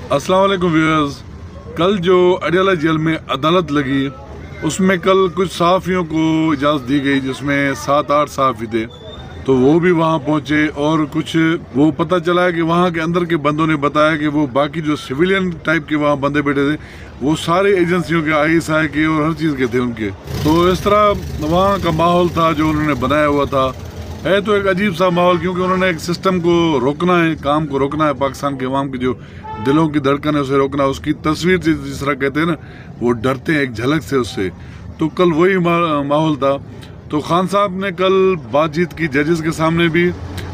अस्सलाम वालेकुम व्यूअर्स। कल जो अडियाला जेल में अदालत लगी उसमें कल कुछ सहाफ़ियों को इजाज़त दी गई, जिसमें 7-8 सहाफ़ी थे, तो वो भी वहाँ पहुँचे। और कुछ वो पता चला है कि वहाँ के अंदर के बंदों ने बताया कि वो बाकी जो सिविलियन टाइप के वहाँ बंदे बैठे थे वो सारे एजेंसियों के, ISI के और हर चीज़ के थे उनके। तो इस तरह वहाँ का माहौल था जो उन्होंने बनाया हुआ था। है तो एक अजीब सा माहौल, क्योंकि उन्होंने एक सिस्टम को रोकना है, काम को रोकना है, पाकिस्तान के अवाम की जो दिलों की धड़कन है उसे रोकना, उसकी तस्वीर जिस तरह कहते हैं ना, वो डरते हैं एक झलक से उससे। तो कल वही माहौल था। तो खान साहब ने कल बातचीत की जजेस के सामने भी,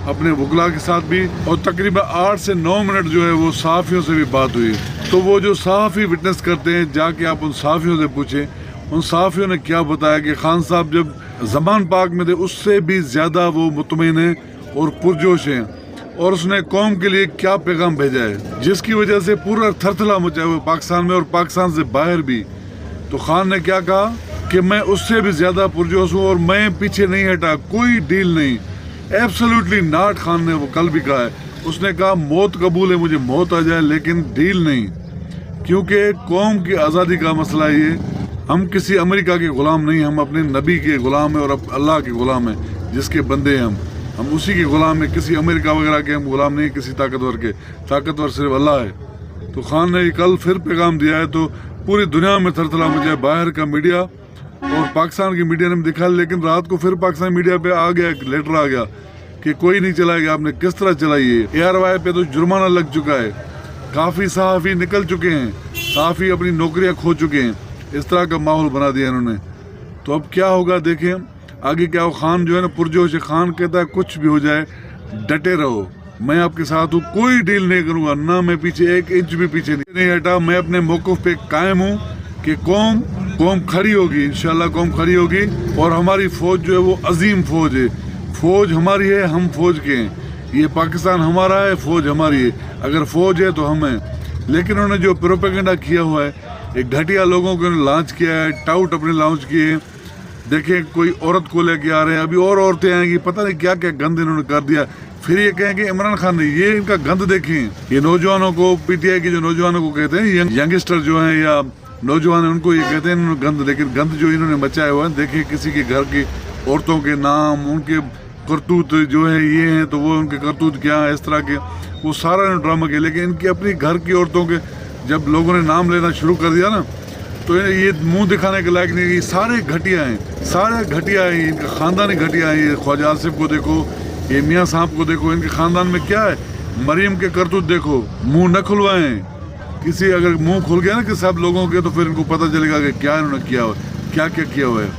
अपने वकला के साथ भी, और तकरीबन 8 से 9 मिनट जो है वो सहाफ़ियों से भी बात हुई। तो वो जो सहाफ़ी विटनेस करते हैं, जाके आप उन सहाफ़ियों से पूछें, उन सहाफ़ियों ने क्या बताया कि खान साहब जब ज़मान पाक में थे उससे भी ज़्यादा वो मुतमईन हैं और पुरजोश हैं, और उसने कौम के लिए क्या पैगाम भेजा है जिसकी वजह से पूरा थरथला मचा हुआ पाकिस्तान में और पाकिस्तान से बाहर भी। तो खान ने क्या कहा कि मैं उससे भी ज़्यादा पुरजोश हूँ और मैं पीछे नहीं हटा, कोई डील नहीं, एब्सोल्युटली नॉट। खान ने वो कल भी कहा है, उसने कहा मौत कबूल है, मुझे मौत आ जाए लेकिन डील नहीं, क्योंकि कौम की आज़ादी का मसला ये, हम किसी अमेरिका के ग़ुलाम नहीं, हम अपने नबी के ग़ुलाम हैं और अल्लाह के ग़ुलाम हैं, जिसके बंदे हैं हम उसी के ग़ुलाम हैं। किसी अमेरिका वगैरह के हम ग़ुलाम नहीं, किसी ताकतवर के, ताकतवर सिर्फ अल्लाह है। तो खान ने कल फिर पैगाम दिया है। तो पूरी दुनिया में थरथला मचा, बाहर का मीडिया और पाकिस्तान की मीडिया ने भी दिखा, लेकिन रात को फिर पाकिस्तान मीडिया पे आ गया, एक लेटर आ गया कि कोई नहीं चलाएगा, आपने किस तरह चलाई है। ARY पे तो जुर्माना लग चुका है, काफ़ी सहाफ़ी निकल चुके हैं, सहाफ़ी अपनी नौकरियाँ खो चुके हैं। इस तरह का माहौल बना दिया इन्होंने। तो अब क्या होगा देखें आगे क्या हो। खान जो है ना पुरजोश है, खान कहता है कुछ भी हो जाए डटे रहो, मैं आपके साथ हूँ, कोई डील नहीं करूँगा, ना मैं पीछे 1 इंच भी पीछे नहीं हटा। मैं अपने मौक़िफ़ पे कायम हूँ कि कौम खड़ी होगी, इंशाल्लाह कौम खड़ी होगी। और हमारी फ़ौज जो है वो अजीम फ़ौज है, फ़ौज हमारी है, हम फ़ौज के हैं, ये पाकिस्तान हमारा है, फ़ौज हमारी है, अगर फ़ौज है तो हम हैं। लेकिन उन्होंने जो प्रोपेगेंडा किया हुआ है, एक घटिया लोगों को लॉन्च किया है, टाउट अपने लॉन्च किए हैं। देखें कोई औरत को लेके आ रहे हैं, अभी और औरतें आएंगी, पता नहीं क्या क्या गंद इन्होंने कर दिया। फिर ये कहेंगे इमरान खान ने, ये इनका गंद देखें। ये नौजवानों को, PTI के जो नौजवानों को कहते हैं, यंगस्टर जो हैं या नौजवान, उनको ये कहते हैं इन्होंने गंद। लेकिन गंद जो इन्होंने मचाया हुआ है, देखें किसी के घर की औरतों के नाम, उनके करतूत जो है ये हैं, तो वो उनके करतूत क्या है, इस तरह के वो सारा इन्होंने ड्रामा किया। लेकिन इनकी अपनी घर की औरतों के जब लोगों ने नाम लेना शुरू कर दिया ना, तो ये मुंह दिखाने के लायक नहीं। ये सारे घटिया हैं, सारे घटिया हैं, इनका ख़ानदानी घटिया है। ये ख्वाजा आसिफ को देखो, ये मियाँ साहब को देखो, इनके ख़ानदान में क्या है। मरीम के करतूत देखो, मुंह न खुलवाएं, किसी अगर मुंह खुल गया ना कि सब लोगों के, तो फिर इनको पता चलेगा कि क्या इन्होंने किया हुआ, क्या क्या किया हुआ है।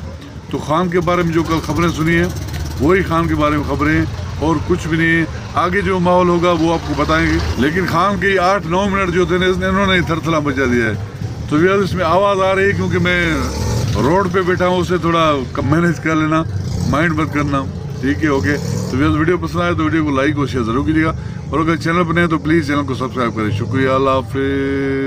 तो खान के बारे में जो कल खबरें सुनी है वही खान के बारे में खबरें हैं और कुछ भी नहीं है। आगे जो माहौल होगा वो आपको बताएंगे। लेकिन खान के 8-9 मिनट जो थे इन्होंने थरथला मचा दिया है। तो यार इसमें आवाज़ आ रही है क्योंकि मैं रोड पे बैठा हूँ, उसे थोड़ा मैनेज कर लेना, माइंड मत करना, ठीक है, ओके। तो यार वीडियो पसंद आए तो वीडियो को लाइक और शेयर ज़रूर कीजिएगा, और अगर चैनल पर नहीं है तो प्लीज़ चैनल को सब्सक्राइब करें। शुक्रिया, अल्लाह हाफ़िज़।